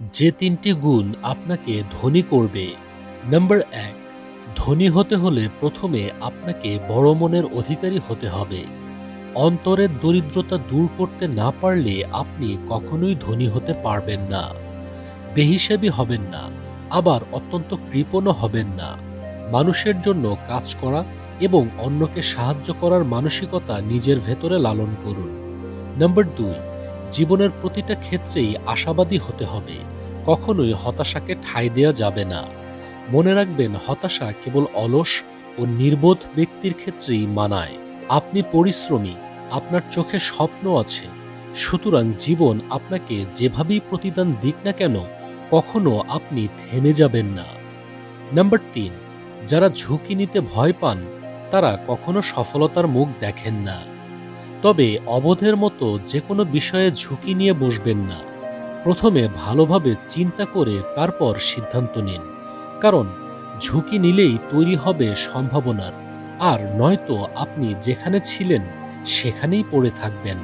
যে ৩টি গুণ আপনাকে ধনী করবে। নাম্বার ১, ধনী হতে হলে প্রথমে আপনাকে বড় মনের অধিকারী হতে হবে। অন্তরের দরিদ্রতা দূর করতে না পারলে আপনি কখনোই ধনী হতে পারবেন না। বেহিসাবি হবেন না, আবার অত্যন্ত কৃপণও হবেন না। মানুষের জন্য কাজ করা এবং অন্যকে সাহায্য করার মানসিকতা নিজের ভেতরে লালন করুন। নাম্বার ২, জীবনের প্রতিটা ক্ষেত্রেই আশাবাদী হতে হবে। কখনোই হতাশাকে ঠাঁই দেয়া যাবে না। মনে রাখবেন, হতাশা কেবল অলস ও নির্বোধ ব্যক্তির ক্ষেত্রেই মানায়। আপনি পরিশ্রমী, আপনার চোখে স্বপ্ন আছে। সুতরাং জীবন আপনাকে যেভাবেই প্রতিদান দিক না কেন, কখনো আপনি থেমে যাবেন না। নাম্বার ৩, যারা ঝুঁকি নিতে ভয় পান তারা কখনো সফলতার মুখ দেখেন না। তবে অবোধের মতো যে কোনো বিষয়ে ঝুঁকি নিয়ে বসবেন না। প্রথমে ভালোভাবে চিন্তা করে তারপর সিদ্ধান্ত নিন। কারণ ঝুঁকি নিলেই তৈরি হবে সম্ভাবনার, আর নয়তো আপনি যেখানে ছিলেন সেখানেই পড়ে থাকবেন।